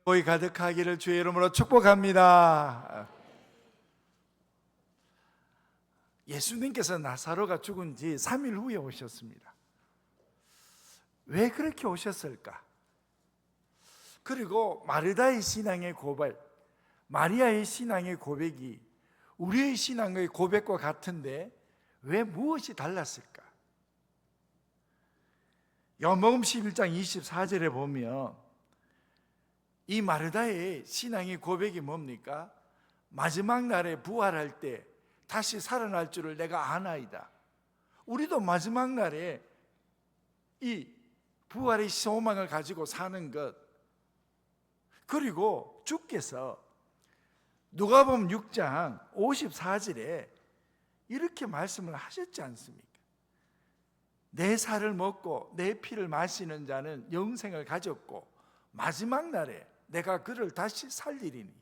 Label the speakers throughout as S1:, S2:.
S1: 복이 가득하기를 주의 이름으로 축복합니다. 예수님께서 나사로가 죽은 지 3일 후에 오셨습니다. 왜 그렇게 오셨을까? 그리고 마르다의 신앙의 고백, 마리아의 신앙의 고백이 우리의 신앙의 고백과 같은데 왜 무엇이 달랐을까? 요한복음 11장 24절에 보면 이 마르다의 신앙의 고백이 뭡니까? 마지막 날에 부활할 때 다시 살아날 줄을 내가 아나이다. 우리도 마지막 날에 이 부활의 소망을 가지고 사는 것, 그리고 주께서 누가복음 6장 54절에 이렇게 말씀을 하셨지 않습니까? 내 살을 먹고 내 피를 마시는 자는 영생을 가졌고 마지막 날에 내가 그를 다시 살리리니.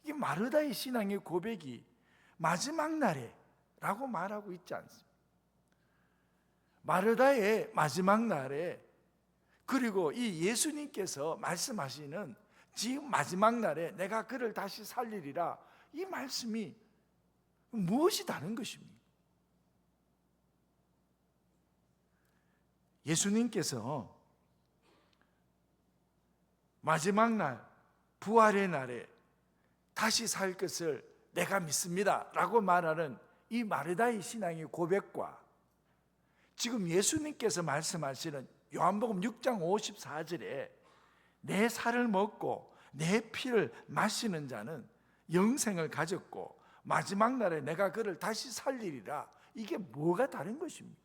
S1: 이 마르다의 신앙의 고백이 마지막 날에 라고 말하고 있지 않습니까? 마르다의 마지막 날에, 그리고 이 예수님께서 말씀하시는 지금 마지막 날에 내가 그를 다시 살리리라, 이 말씀이 무엇이 다른 것입니까? 예수님께서 마지막 날, 부활의 날에 다시 살 것을 내가 믿습니다 라고 말하는 이 마르다의 신앙의 고백과 지금 예수님께서 말씀하시는 요한복음 6장 54절에 내 살을 먹고 내 피를 마시는 자는 영생을 가졌고 마지막 날에 내가 그를 다시 살리리라, 이게 뭐가 다른 것입니까?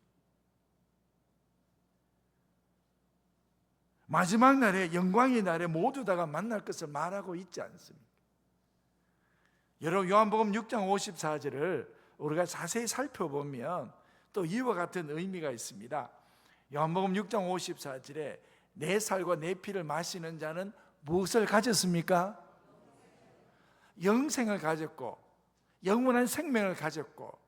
S1: 마지막 날에, 영광의 날에 모두 다가 만날 것을 말하고 있지 않습니까? 여러분, 요한복음 6장 54절을 우리가 자세히 살펴보면 또 이와 같은 의미가 있습니다. 요한복음 6장 54절에 내 살과 내 피를 마시는 자는 무엇을 가졌습니까? 영생을 가졌고 영원한 생명을 가졌고.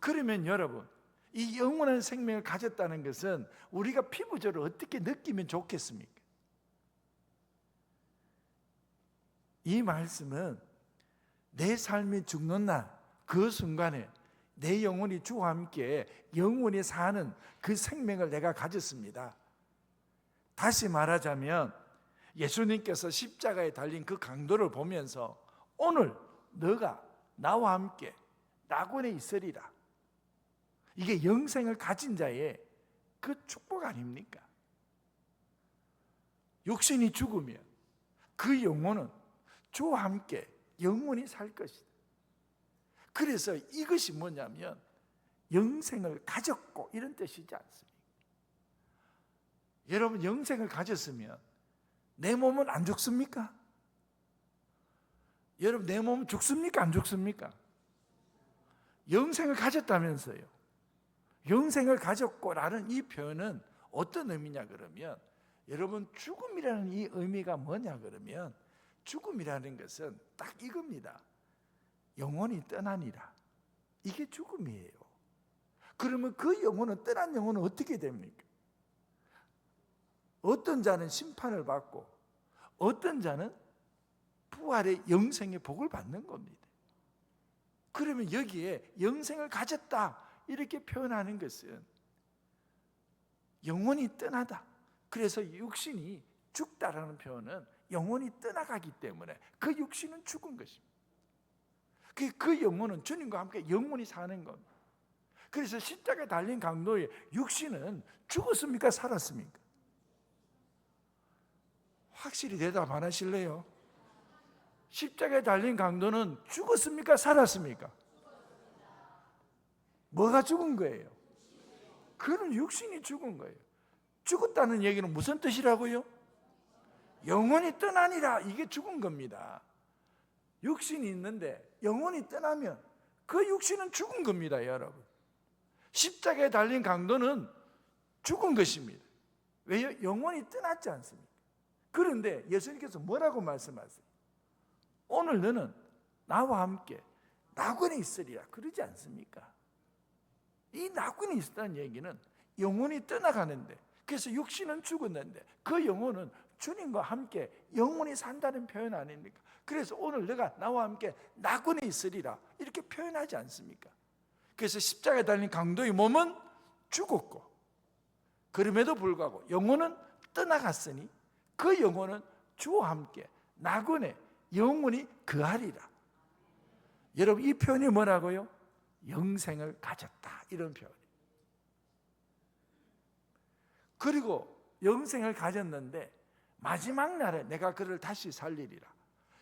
S1: 그러면 여러분, 이 영원한 생명을 가졌다는 것은 우리가 피부적으로 어떻게 느끼면 좋겠습니까? 이 말씀은 내 삶이 죽는 날, 그 순간에 내 영혼이 주와 함께 영원히 사는 그 생명을 내가 가졌습니다. 다시 말하자면 예수님께서 십자가에 달린 그 강도를 보면서 오늘 너가 나와 함께 낙원에 있으리라, 이게 영생을 가진 자의 그 축복 아닙니까? 육신이 죽으면 그 영혼은 주와 함께 영원히 살 것이다. 그래서 이것이 뭐냐면 영생을 가졌고 이런 뜻이지 않습니까? 여러분, 영생을 가졌으면 내 몸은 안 죽습니까? 여러분, 내 몸은 죽습니까? 안 죽습니까? 영생을 가졌다면서요. 영생을 가졌고라는 이 표현은 어떤 의미냐 그러면, 여러분, 죽음이라는 이 의미가 뭐냐 그러면, 죽음이라는 것은 딱 이겁니다. 영혼이 떠나니라, 이게 죽음이에요. 그러면 그 영혼은, 떠난 영혼은 어떻게 됩니까? 어떤 자는 심판을 받고 어떤 자는 부활의 영생의 복을 받는 겁니다. 그러면 여기에 영생을 가졌다 이렇게 표현하는 것은 영혼이 떠나다, 그래서 육신이 죽다라는 표현은 영혼이 떠나가기 때문에 그 육신은 죽은 것입니다. 그 영혼은 주님과 함께 영원히 사는 겁니다. 그래서 십자가에 달린 강도의 육신은 죽었습니까? 살았습니까? 확실히 대답 안 하실래요? 십자가에 달린 강도는 죽었습니까? 살았습니까? 뭐가 죽은 거예요? 그는 육신이 죽은 거예요. 죽었다는 얘기는 무슨 뜻이라고요? 영혼이 떠나니라, 이게 죽은 겁니다. 육신이 있는데 영혼이 떠나면 그 육신은 죽은 겁니다, 여러분. 십자가에 달린 강도는 죽은 것입니다. 왜요? 영혼이 떠났지 않습니까? 그런데 예수님께서 뭐라고 말씀하세요? 오늘 너는 나와 함께 낙원에 있으리라, 그러지 않습니까? 이 낙원에 있다는 얘기는 영혼이 떠나가는데 그래서 육신은 죽었는데 그 영혼은 주님과 함께 영원히 산다는 표현 아닙니까? 그래서 오늘 너가 나와 함께 나군에 있으리라 이렇게 표현하지 않습니까? 그래서 십자가에 달린 강도의 몸은 죽었고 그럼에도 불구하고 영혼은 떠나갔으니 그 영혼은 주와 함께 나군에 영원히 거하리라. 여러분 이 표현이 뭐라고요? 영생을 가졌다 이런 표현이에요. 그리고 영생을 가졌는데 마지막 날에 내가 그를 다시 살리리라.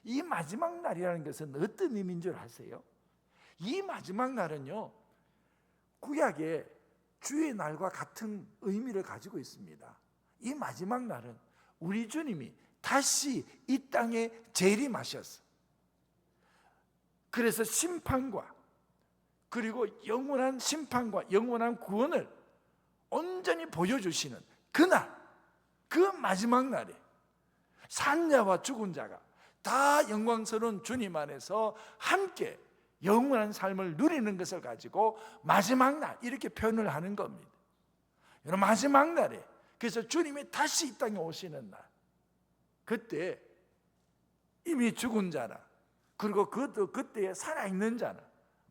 S1: 이 마지막 날이라는 것은 어떤 의미인 줄 아세요? 이 마지막 날은요 구약의 주의 날과 같은 의미를 가지고 있습니다. 이 마지막 날은 우리 주님이 다시 이 땅에 재림하셨어. 그래서 심판과 그리고 영원한 심판과 영원한 구원을 온전히 보여주시는 그날, 그 마지막 날에 산자와 죽은 자가 다 영광스러운 주님 안에서 함께 영원한 삶을 누리는 것을 가지고 마지막 날 이렇게 표현을 하는 겁니다. 여러분 마지막 날에 그래서 주님이 다시 이 땅에 오시는 날 그때 이미 죽은 자나 그리고 그때에 살아있는 자나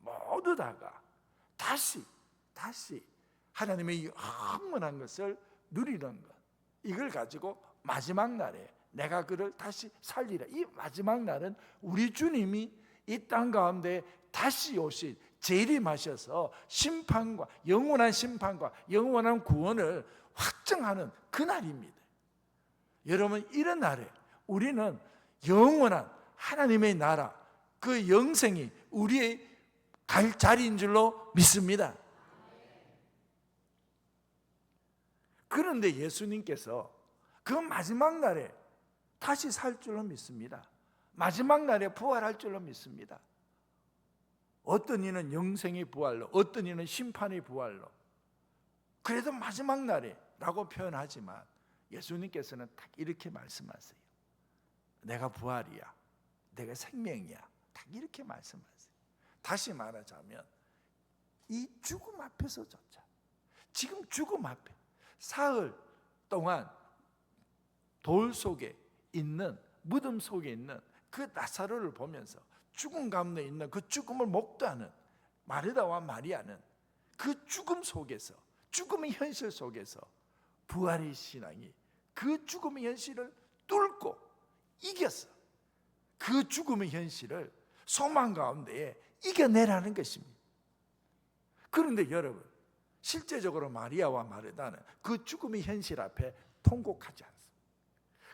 S1: 모두 다가 다시 하나님의 영원한 것을 누리는 것 이걸 가지고 마지막 날에 내가 그를 다시 살리라. 이 마지막 날은 우리 주님이 이 땅 가운데 다시 오신 재림하셔서 심판과 영원한 구원을 확정하는 그날입니다. 여러분 이런 날에 우리는 영원한 하나님의 나라 그 영생이 우리의 갈 자리인 줄로 믿습니다. 그런데 예수님께서 그 마지막 날에 다시 살 줄로 믿습니다. 마지막 날에 부활할 줄로 믿습니다. 어떤 이는 영생의 부활로, 어떤 이는 심판의 부활로. 그래도 마지막 날에 라고 표현하지만 예수님께서는 딱 이렇게 말씀하세요. 내가 부활이야, 내가 생명이야, 딱 이렇게 말씀하세요. 다시 말하자면 이 죽음 앞에서조차 지금 죽음 앞에 사흘 동안 돌 속에 있는 무덤 속에 있는 그 나사로를 보면서 죽음 가운데 있는 그 죽음을 목도하는 마르다와 마리아는 그 죽음 속에서 죽음의 현실 속에서 부활의 신앙이 그 죽음의 현실을 뚫고 이겼어. 그 죽음의 현실을 소망 가운데에 이겨내라는 것입니다. 그런데 여러분 실제적으로 마리아와 마르다는 그 죽음의 현실 앞에 통곡하지 않습니다.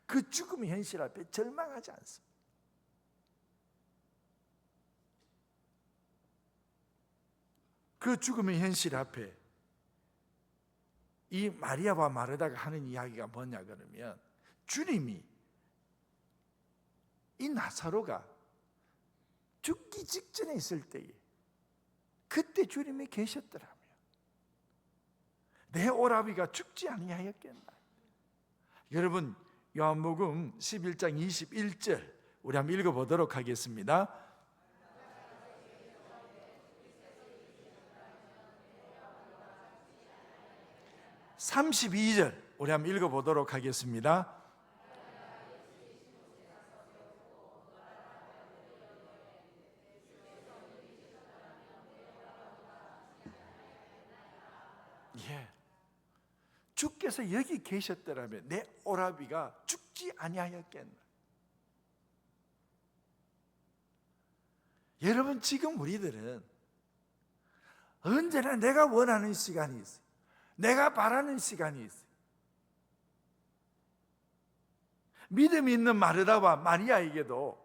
S1: 그 죽음의 현실 앞에 절망하지 않습니다. 그 죽음의 현실 앞에 이 마리아와 마르다가 하는 이야기가 뭐냐 그러면 주님이 이 나사로가 죽기 직전에 있을 때에 그때 주님이 계셨더라고요. 내 오라비가 죽지 아니하였겠나. 여러분 요한복음 11장 21절 우리 한번 읽어보도록 하겠습니다. (32절) 우리 한번 읽어보도록 하겠습니다. 예. 주께서 여기 계셨더라면 내 오라비가 죽지 아니하였겠나. 여러분 지금 우리들은 언제나 내가 원하는 시간이 있어요. 내가 바라는 시간이 있어요. 믿음이 있는 마르다와 마리아에게도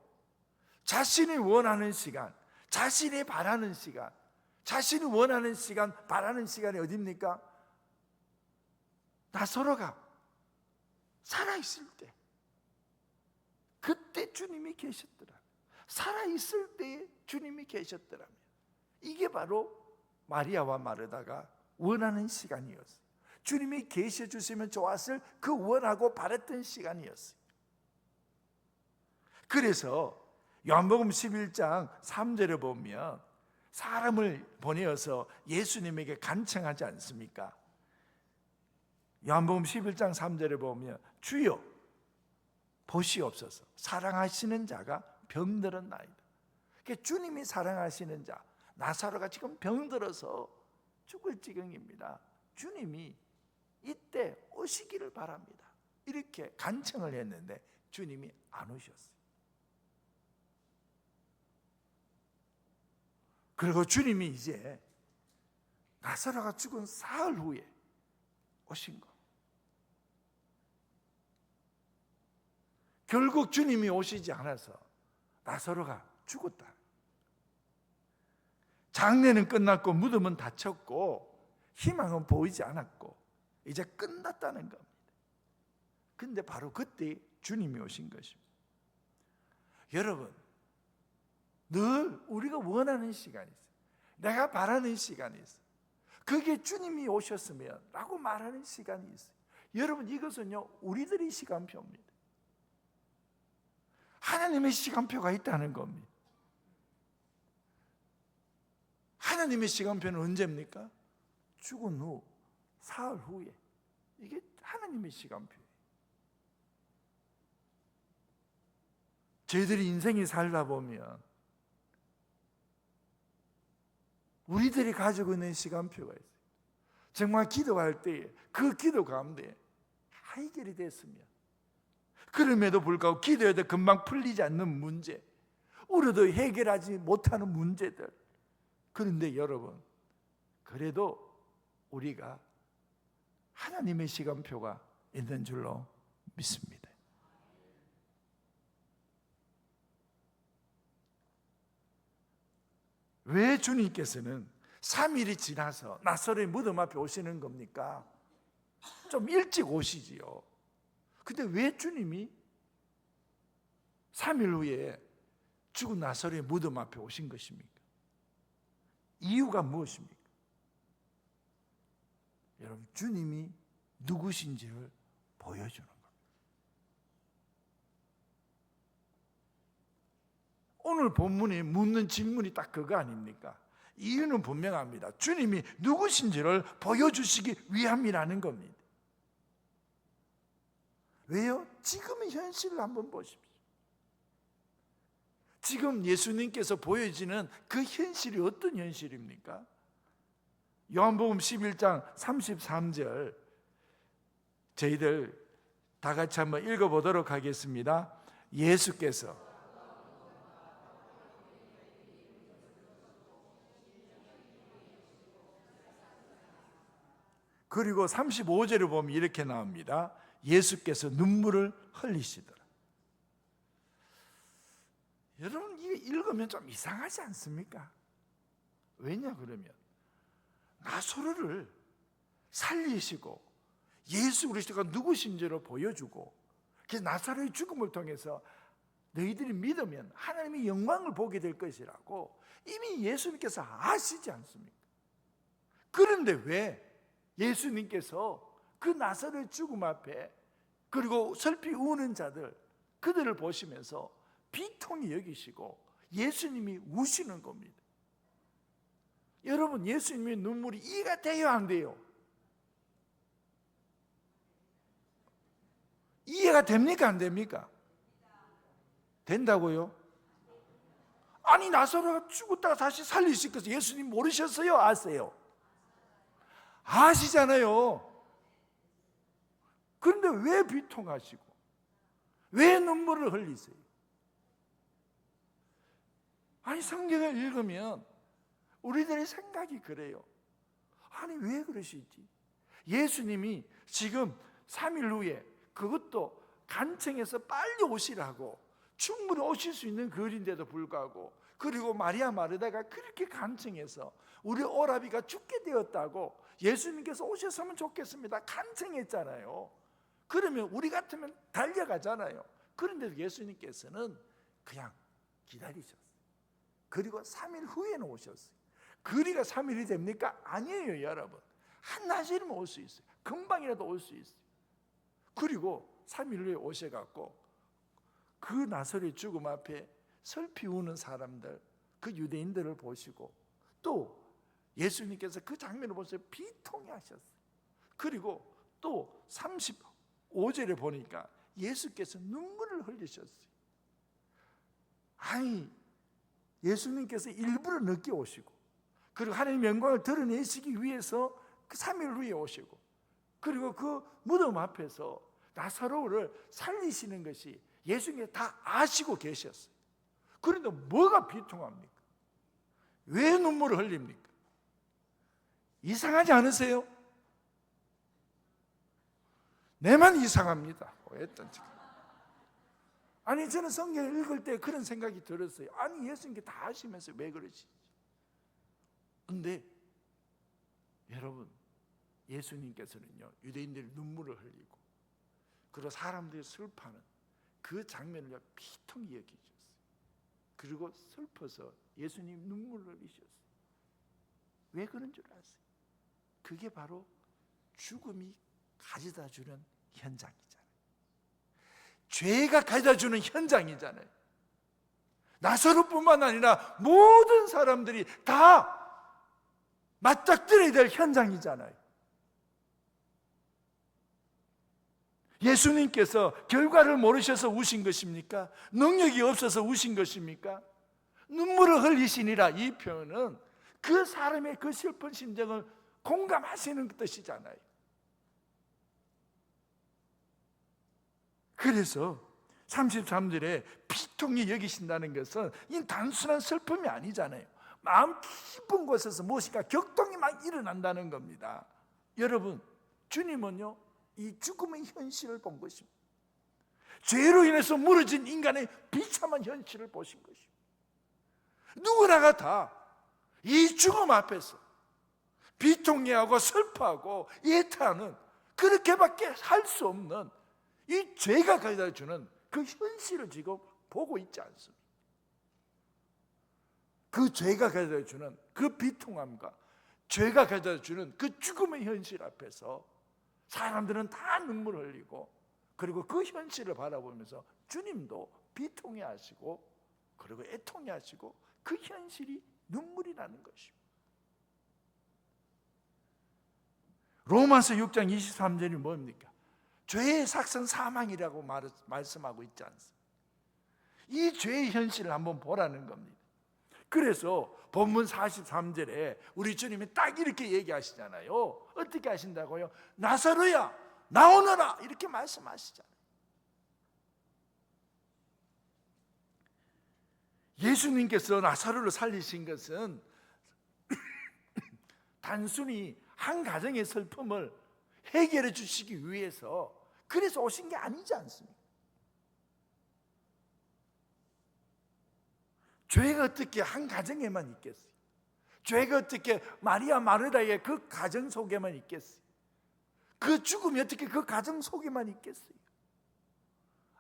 S1: 자신이 원하는 시간, 자신이 바라는 시간, 자신이 원하는 시간, 바라는 시간이 어디입니까? 나사로가 살아있을 때, 그때 주님이 계셨더라. 살아있을 때에 주님이 계셨더라면 이게 바로 마리아와 마르다가 원하는 시간이었어요. 주님이 계셔주시면 좋았을 그 원하고 바랬던 시간이었어요. 그래서 요한복음 11장 3절에 보면 사람을 보내어서 예수님에게 간청하지 않습니까? 요한복음 11장 3절에 보면 주여 보시옵소서 사랑하시는 자가 병들었나이다. 그러니까 주님이 사랑하시는 자 나사로가 지금 병들어서 죽을 지경입니다. 주님이 이때 오시기를 바랍니다. 이렇게 간청을 했는데 주님이 안 오셨어요. 그리고 주님이 이제 나사로가 죽은 사흘 후에 오신 거. 결국 주님이 오시지 않아서 나사로가 죽었다. 장례는 끝났고 무덤은 닫혔고 희망은 보이지 않았고 이제 끝났다는 겁니다. 근데 바로 그때 주님이 오신 것입니다. 여러분, 늘 우리가 원하는 시간이 있어요. 내가 바라는 시간이 있어요. 그게 주님이 오셨으면 라고 말하는 시간이 있어요. 여러분, 이것은요 우리들의 시간표입니다. 하나님의 시간표가 있다는 겁니다. 하나님의 시간표는 언제입니까? 죽은 후 사흘 후에. 이게 하나님의 시간표예요. 저희들이 인생이 살다 보면 우리들이 가지고 있는 시간표가 있어요. 정말 기도할 때 그 기도 가운데 해결이 됐으면, 그럼에도 불구하고 기도해도 금방 풀리지 않는 문제, 우리도 해결하지 못하는 문제들. 그런데 여러분, 그래도 우리가 하나님의 시간표가 있는 줄로 믿습니다. 왜 주님께서는 3일이 지나서 나사로의 무덤 앞에 오시는 겁니까? 좀 일찍 오시지요. 근데 왜 주님이 3일 후에 죽은 나사로의 무덤 앞에 오신 것입니까? 이유가 무엇입니까? 여러분, 주님이 누구신지를 보여주는 겁니다. 오늘 본문이 묻는 질문이 딱 그거 아닙니까? 이유는 분명합니다. 주님이 누구신지를 보여주시기 위함이라는 겁니다. 왜요? 지금의 현실을 한번 보십시오. 지금 예수님께서 보여지는 그 현실이 어떤 현실입니까? 요한복음 11장 33절 저희들 다 같이 한번 읽어보도록 하겠습니다. 예수께서 그리고 35절을 보면 이렇게 나옵니다. 예수께서 눈물을 흘리시더라. 여러분, 이거 읽으면 좀 이상하지 않습니까? 왜냐 그러면 나사로를 살리시고 예수 그리스도가 누구신지를 보여주고 그 나사로의 죽음을 통해서 너희들이 믿으면 하나님의 영광을 보게 될 것이라고 이미 예수님께서 아시지 않습니까? 그런데 왜 예수님께서 그 나사로의 죽음 앞에 그리고 슬피 우는 자들 그들을 보시면서 비통히 여기시고 예수님이 우시는 겁니다. 여러분, 예수님의 눈물이 이해가 돼요, 안 돼요? 이해가 됩니까, 안 됩니까? 된다고요? 아니, 나사로가 죽었다가 다시 살리실 것을 예수님 모르셨어요? 아세요? 아시잖아요. 그런데 왜 비통하시고 왜 눈물을 흘리세요? 아니, 성경을 읽으면 우리들의 생각이 그래요. 아니, 왜 그러시지? 예수님이 지금 3일 후에 그것도 간청해서 빨리 오시라고 충분히 오실 수 있는 거리인데도 불구하고, 그리고 마리아 마르다가 그렇게 간청해서 우리 오라비가 죽게 되었다고 예수님께서 오셨으면 좋겠습니다 간청했잖아요. 그러면 우리 같으면 달려가잖아요. 그런데 예수님께서는 그냥 기다리셨어요. 그리고 3일 후에는 오셨어요. 거리가 3일이 됩니까? 아니에요, 여러분. 한낮이면 올 수 있어요. 금방이라도 올 수 있어요. 그리고 3일 후에 오셔갖고 그 나사로의 죽음 앞에 슬피 우는 사람들, 그 유대인들을 보시고 또 예수님께서 그 장면을 보셔서 비통해 하셨어요. 그리고 또 35절에 보니까 예수께서 눈물을 흘리셨어요. 아니, 예수님께서 일부러 늦게 오시고, 그리고 하나님의 영광을 드러내시기 위해서 그 3일 후에 오시고, 그리고 그 무덤 앞에서 나사로를 살리시는 것이 예수님께서 다 아시고 계셨어요. 그런데 뭐가 비통합니까? 왜 눈물을 흘립니까? 이상하지 않으세요? 내만 이상합니다. 했던지. 아니, 저는 성경을 읽을 때 그런 생각이 들었어요. 아니, 예수님께 다 아시면서 왜 그러시지? 근데 여러분, 예수님께서는요, 유대인들이 눈물을 흘리고 그리고 사람들이 슬퍼하는 그 장면을 비통히 여기셨어요. 그리고 슬퍼서 예수님 눈물을 흘리셨어요. 왜 그런 줄 아세요? 그게 바로 죽음이 가져다 주는 현장이잖아요. 죄가 가져다 주는 현장이잖아요. 나사로뿐만 아니라 모든 사람들이 다 맞닥뜨려야 될 현장이잖아요. 예수님께서 결과를 모르셔서 우신 것입니까? 능력이 없어서 우신 것입니까? 눈물을 흘리시니라, 이 표현은 그 사람의 그 슬픈 심정을 공감하시는 뜻이잖아요. 그래서 33절에 비통히 여기신다는 것은 이 단순한 슬픔이 아니잖아요. 마음 깊은 곳에서 무엇인가 격동이 막 일어난다는 겁니다. 여러분, 주님은요, 이 죽음의 현실을 본 것입니다. 죄로 인해서 무너진 인간의 비참한 현실을 보신 것입니다. 누구나가 다 이 죽음 앞에서 비통해하고 슬퍼하고 애타하는, 그렇게밖에 할 수 없는 이 죄가 가져다 주는 그 현실을 지금 보고 있지 않습니까? 그 죄가 가져다 주는 그 비통함과 죄가 가져다 주는 그 죽음의 현실 앞에서 사람들은 다 눈물을 흘리고, 그리고 그 현실을 바라보면서 주님도 비통해 하시고, 그리고 애통해 하시고, 그 현실이 눈물이 나는 것입니다. 로마서 6장 23절이 뭡니까? 죄의 삭은 사망이라고 말씀하고 있지 않습니까? 이 죄의 현실을 한번 보라는 겁니다. 그래서 본문 43절에 우리 주님이 딱 이렇게 얘기하시잖아요. 어떻게 하신다고요? 나사로야, 나오너라, 이렇게 말씀하시잖아요. 예수님께서 나사로를 살리신 것은 단순히 한 가정의 슬픔을 해결해 주시기 위해서 그래서 오신 게 아니지 않습니까? 죄가 어떻게 한 가정에만 있겠어요? 죄가 어떻게 마리아 마르다의 그 가정 속에만 있겠어요? 그 죽음이 어떻게 그 가정 속에만 있겠어요?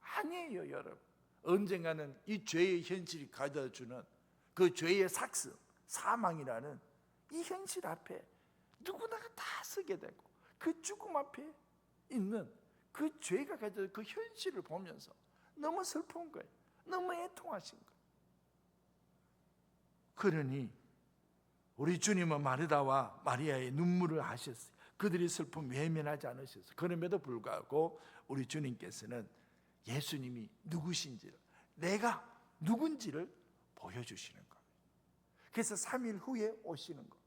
S1: 아니에요, 여러분. 언젠가는 이 죄의 현실이 가져다주는 그 죄의 삭스, 사망이라는 이 현실 앞에 누구나가 다 서게 되고, 그 죽음 앞에 있는 그 죄가 가져다 그 현실을 보면서 너무 슬픈 거예요. 너무 애통하신 거예요. 그러니 우리 주님은 마르다와 마리아의 눈물을 아셨어요. 그들이 슬픔 외면하지 않으셨어요. 그럼에도 불구하고 우리 주님께서는 예수님이 누구신지를, 내가 누군지를 보여주시는 겁니다. 그래서 3일 후에 오시는 겁니다.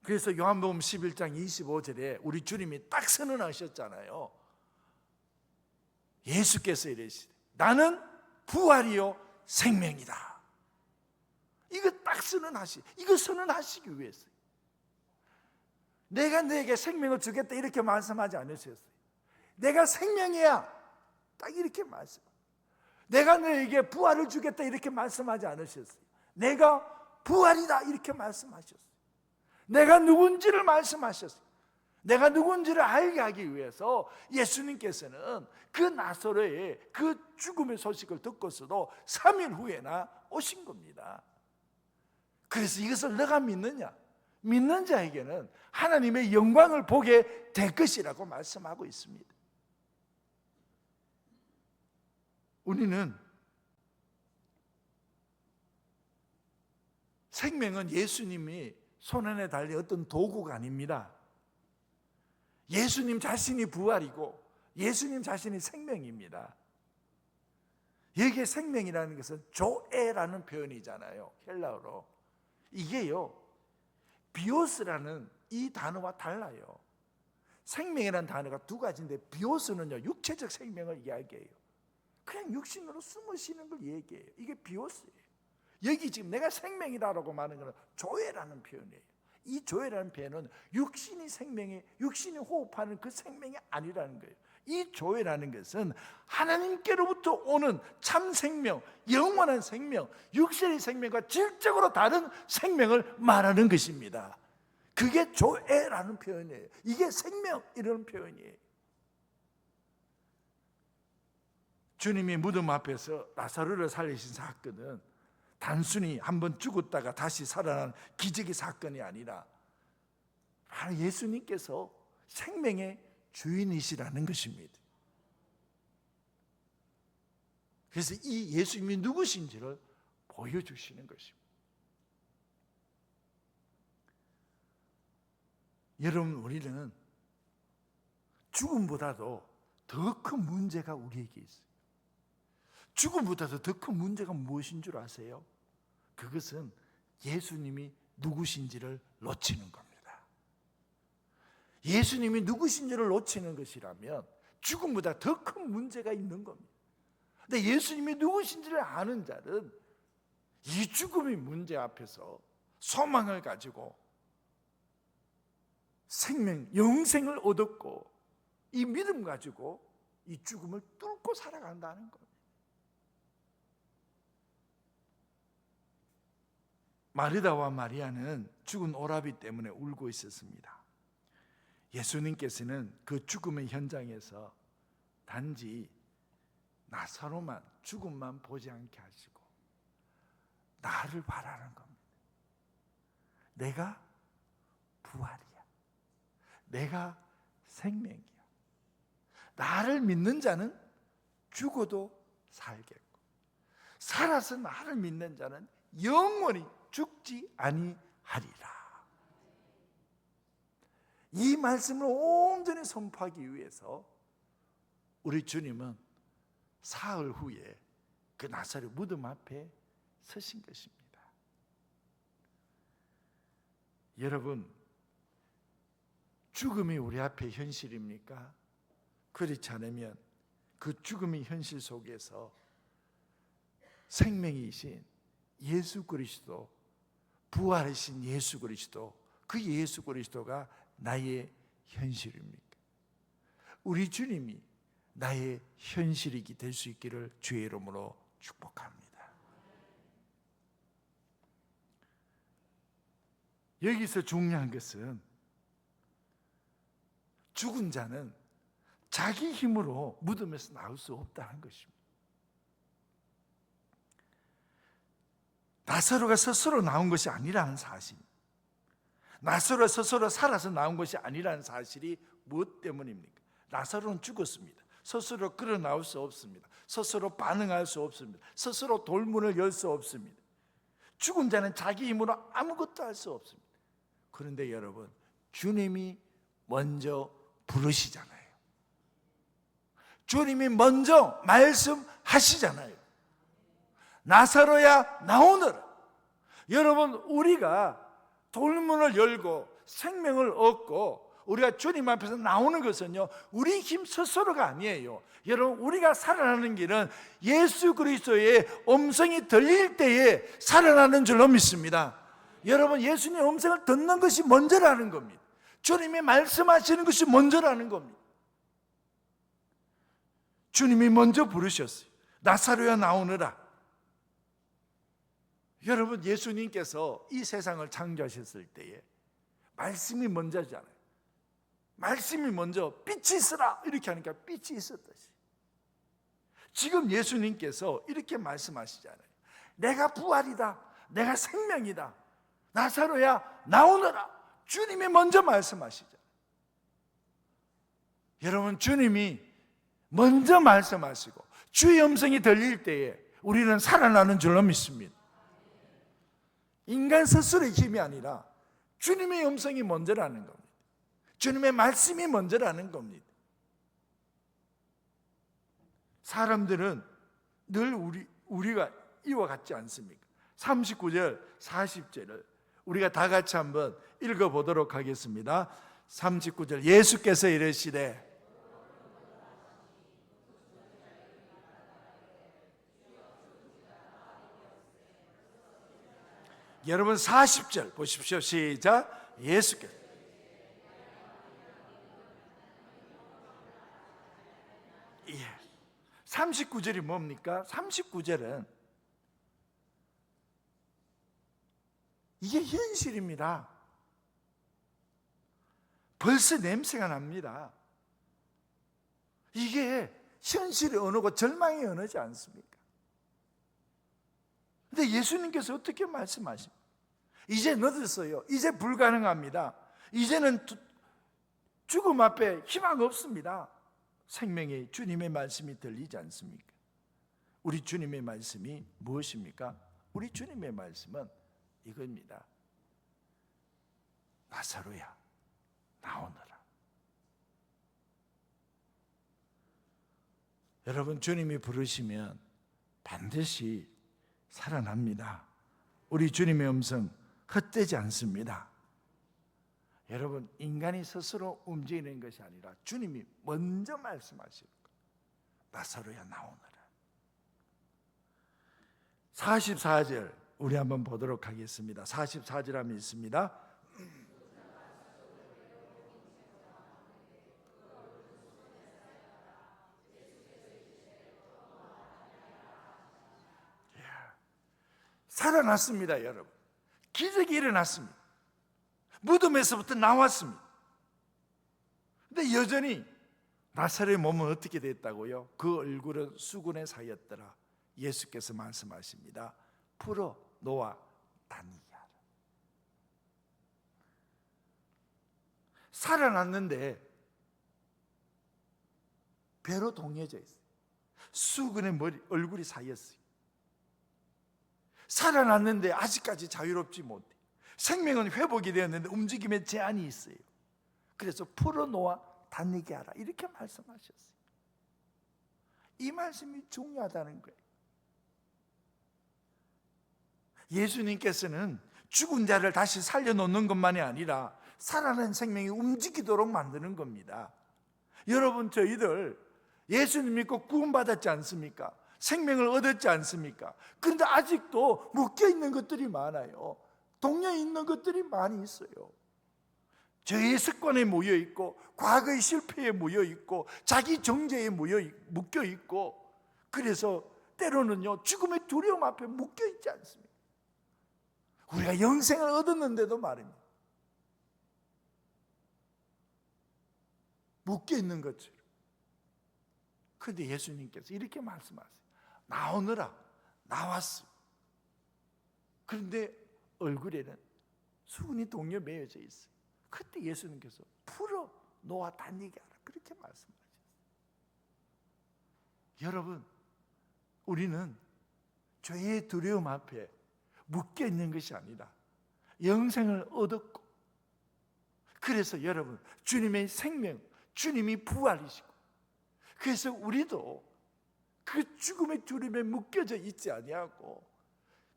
S1: 그래서 요한복음 11장 25절에 우리 주님이 딱 선언하셨잖아요. 예수께서 이르시되 나는 부활이요 생명이다. 이거 딱 이거 선언하시기 위해서 내가 너에게 생명을 주겠다 이렇게 말씀하지 않으셨어요. 내가 생명이야, 딱 이렇게 말씀. 내가 너에게 부활을 주겠다 이렇게 말씀하지 않으셨어요. 내가 부활이다 이렇게 말씀하셨어요. 내가 누군지를 말씀하셨어요. 내가 누군지를 알게 하기 위해서 예수님께서는 그 나사로의 그 죽음의 소식을 듣고서도 3일 후에나 오신 겁니다. 그래서 이것을 너가 믿느냐? 믿는 자에게는 하나님의 영광을 보게 될 것이라고 말씀하고 있습니다. 우리는 생명은 예수님이 손안에 달린 어떤 도구가 아닙니다. 예수님 자신이 부활이고 예수님 자신이 생명입니다. 여기에 생명이라는 것은 조에라는 표현이잖아요. 헬라어로. 이게요, 비오스라는 이 단어와 달라요. 생명이라는 단어가 두 가지인데 비오스는요, 육체적 생명을 이야기해요. 그냥 육신으로 숨을 쉬는 걸 얘기해요. 이게 비오스예요. 여기 지금 내가 생명이다라고 말하는 것은 조에라는 표현이에요. 이 조에라는 표현은 육신이 호흡하는 그 생명이 아니라는 거예요. 이 조에라는 것은 하나님께로부터 오는 참 생명, 영원한 생명, 육신의 생명과 질적으로 다른 생명을 말하는 것입니다. 그게 조에라는 표현이에요. 이게 생명이라는 표현이에요. 주님이 무덤 앞에서 나사로를 살리신 사건은 단순히 한번 죽었다가 다시 살아난 기적의 사건이 아니라 바로 예수님께서 생명의 주인이시라는 것입니다. 그래서 이 예수님이 누구신지를 보여주시는 것입니다. 여러분, 우리는 죽음보다도 더 큰 문제가 우리에게 있어요. 죽음보다도 더 큰 문제가 무엇인 줄 아세요? 그것은 예수님이 누구신지를 놓치는 겁니다. 예수님이 누구신지를 놓치는 것이라면 죽음보다 더 큰 문제가 있는 겁니다. 근데 예수님이 누구신지를 아는 자는 이 죽음의 문제 앞에서 소망을 가지고 생명, 영생을 얻었고 이 믿음 가지고 이 죽음을 뚫고 살아간다는 겁니다. 마르다와 마리아는 죽은 오라비 때문에 울고 있었습니다. 예수님께서는 그 죽음의 현장에서 단지 나사로만, 죽음만 보지 않게 하시고 나를 바라는 겁니다. 내가 부활이야. 내가 생명이야. 나를 믿는 자는 죽어도 살겠고 살아서 나를 믿는 자는 영원히 죽지 아니하리라. 이 말씀을 온전히 선포하기 위해서 우리 주님은 사흘 후에 그 나사렛 무덤 앞에 서신 것입니다. 여러분, 죽음이 우리 앞에 현실입니까? 그렇지 않으면 그 죽음의 현실 속에서 생명이신 예수 그리스도, 부활하신 예수 그리스도, 그 예수 그리스도가 나의 현실입니까? 우리 주님이 나의 현실이 될 수 있기를 주의 이름으로 축복합니다. 여기서 중요한 것은 죽은 자는 자기 힘으로 무덤에서 나올 수 없다는 것입니다. 나사로가 스스로 나온 것이 아니라는 사실, 나사로가 스스로 살아서 나온 것이 아니라는 사실이 무엇 때문입니까? 나사로는 죽었습니다. 스스로 걸어 나올 수 없습니다. 스스로 반응할 수 없습니다. 스스로 돌문을 열 수 없습니다. 죽은 자는 자기 힘으로 아무것도 할 수 없습니다. 그런데 여러분, 주님이 먼저 부르시잖아요. 주님이 먼저 말씀하시잖아요. 나사로야 나오너라. 여러분, 우리가 돌문을 열고 생명을 얻고 우리가 주님 앞에서 나오는 것은요, 우리 힘 스스로가 아니에요. 여러분, 우리가 살아나는 길은 예수 그리스도의 음성이 들릴 때에 살아나는 줄로 믿습니다. 여러분, 예수님의 음성을 듣는 것이 먼저라는 겁니다. 주님이 말씀하시는 것이 먼저라는 겁니다. 주님이 먼저 부르셨어요. 나사로야 나오너라. 여러분, 예수님께서 이 세상을 창조하셨을 때에 말씀이 먼저잖아요. 말씀이 먼저 빛이 있으라 이렇게 하니까 빛이 있었듯이, 지금 예수님께서 이렇게 말씀하시잖아요. 내가 부활이다, 내가 생명이다, 나사로야 나오너라. 주님이 먼저 말씀하시잖아요. 여러분, 주님이 먼저 말씀하시고 주의 음성이 들릴 때에 우리는 살아나는 줄로 믿습니다. 인간 스스로의 힘이 아니라 주님의 음성이 먼저라는 겁니다. 주님의 말씀이 먼저라는 겁니다. 사람들은 늘 우리가 이와 같지 않습니까? 39절, 40절을 우리가 다 같이 한번 읽어보도록 하겠습니다. 39절, 예수께서 이르시되, 여러분 40절 보십시오. 시작. 예수께서, 39절이 뭡니까? 39절은 이게 현실입니다. 벌써 냄새가 납니다. 이게 현실의 언어고 절망의 언어지 않습니까? 근데 예수님께서 어떻게 말씀하십니까? 이제 늦었어요. 이제 불가능합니다. 이제는 죽음 앞에 희망 없습니다. 생명의 주님의 말씀이 들리지 않습니까? 우리 주님의 말씀이 무엇입니까? 우리 주님의 말씀은 이겁니다. 나사로야, 나오너라. 여러분, 주님이 부르시면 반드시 살아납니다. 우리 주님의 음성 헛되지 않습니다. 여러분, 인간이 스스로 움직이는 것이 아니라 주님이 먼저 말씀하시는 거예요. 나사로야, 나오너라. 44절 우리 한번 보도록 하겠습니다. 44절 하면 있습니다. 살아났습니다, 여러분. 기적이 일어났습니다. 무덤에서부터 나왔습니다. 근데 여전히 나사로의 몸은 어떻게 됐다고요? 그 얼굴은 수군에 사였더라. 예수께서 말씀하십니다. 풀어 놓아 다니게 하라. 살아났는데 배로 동여져 있어요. 수군의 얼굴이 사였어요. 살아났는데 아직까지 자유롭지 못해. 생명은 회복이 되었는데 움직임에 제한이 있어요. 그래서 풀어놓아 다니게 하라, 이렇게 말씀하셨어요. 이 말씀이 중요하다는 거예요. 예수님께서는 죽은 자를 다시 살려놓는 것만이 아니라 살아난 생명이 움직이도록 만드는 겁니다. 여러분, 저희들 예수님 믿고 구원받았지 않습니까? 생명을 얻었지 않습니까? 그런데 아직도 묶여있는 것들이 많아요. 동요있는 것들이 많이 있어요. 죄의 습관에 모여있고, 과거의 실패에 모여있고, 자기 정죄에 묶여있고, 그래서 때로는요 죽음의 두려움 앞에 묶여있지 않습니까? 우리가 영생을 얻었는데도 말입니다, 묶여있는 것처럼. 그런데 예수님께서 이렇게 말씀하세요. 나오느라, 나왔어. 그런데 얼굴에는 수군이 동여 매여져 있어요. 그때 예수님께서 풀어 놓아 다니게 하라, 그렇게 말씀하셨어요. 여러분, 우리는 죄의 두려움 앞에 묶여 있는 것이 아니라 영생을 얻었고, 그래서 여러분, 주님의 생명, 주님이 부활이시고, 그래서 우리도 그 죽음의 두려움에 묶여져 있지 아니하고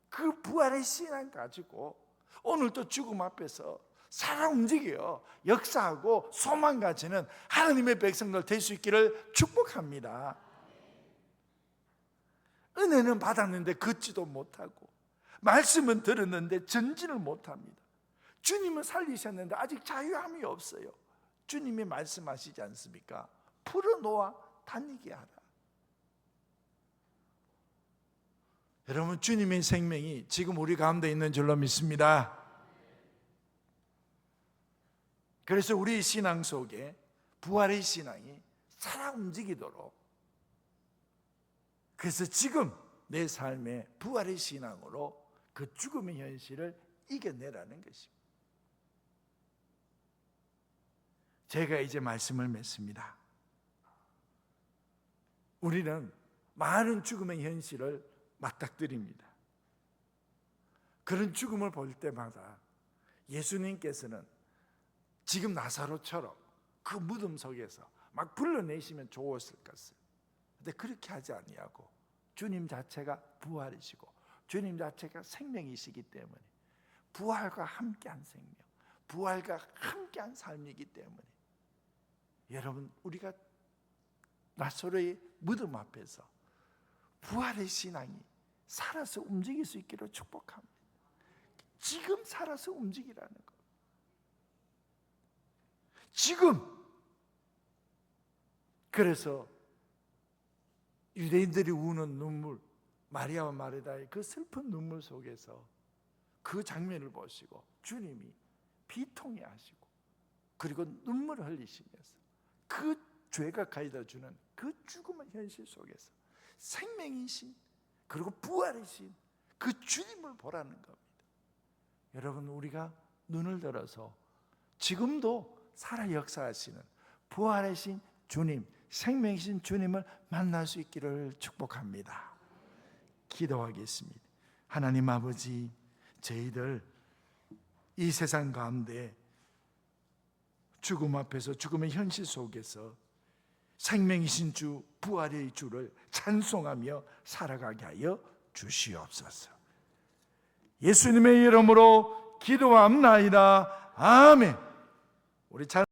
S1: 그 부활의 신앙 가지고 오늘도 죽음 앞에서 살아 움직여 역사하고 소망 가지는 하나님의 백성들 될 수 있기를 축복합니다. 은혜는 받았는데 걷지도 못하고, 말씀은 들었는데 전진을 못합니다. 주님은 살리셨는데 아직 자유함이 없어요. 주님이 말씀하시지 않습니까? 풀어놓아 다니게 하라. 여러분, 주님의 생명이 지금 우리 가운데 있는 줄로 믿습니다. 그래서 우리 신앙 속에 부활의 신앙이 살아 움직이도록, 그래서 지금 내 삶의 부활의 신앙으로 그 죽음의 현실을 이겨내라는 것입니다. 제가 이제 말씀을 맺습니다. 우리는 많은 죽음의 현실을 맞닥뜨립니다. 그런 죽음을 볼 때마다 예수님께서는 지금 나사로처럼 그 무덤 속에서 막 불러내시면 좋았을 것을, 근데 그렇게 하지 아니하고 주님 자체가 부활이시고 주님 자체가 생명이시기 때문에, 부활과 함께한 생명, 부활과 함께한 삶이기 때문에, 여러분, 우리가 나사로의 무덤 앞에서 부활의 신앙이 살아서 움직일 수 있기를 축복합니다. 지금 살아서 움직이라는 것. 지금. 그래서 유대인들이 우는 눈물, 마리아와 마르다의 그 슬픈 눈물 속에서 그 장면을 보시고 주님이 비통해 하시고, 그리고 눈물을 흘리시면서 그 죄가 가져다 주는 그 죽음의 현실 속에서 생명이신, 그리고 부활이신 그 주님을 보라는 겁니다. 여러분, 우리가 눈을 들어서 지금도 살아 역사하시는 부활이신 주님, 생명이신 주님을 만날 수 있기를 축복합니다. 기도하겠습니다. 하나님 아버지, 저희들 이 세상 가운데 죽음 앞에서, 죽음의 현실 속에서 생명이신 주, 부활의 주를 찬송하며 살아가게 하여 주시옵소서. 예수님의 이름으로 기도합나이다. 아멘. 우리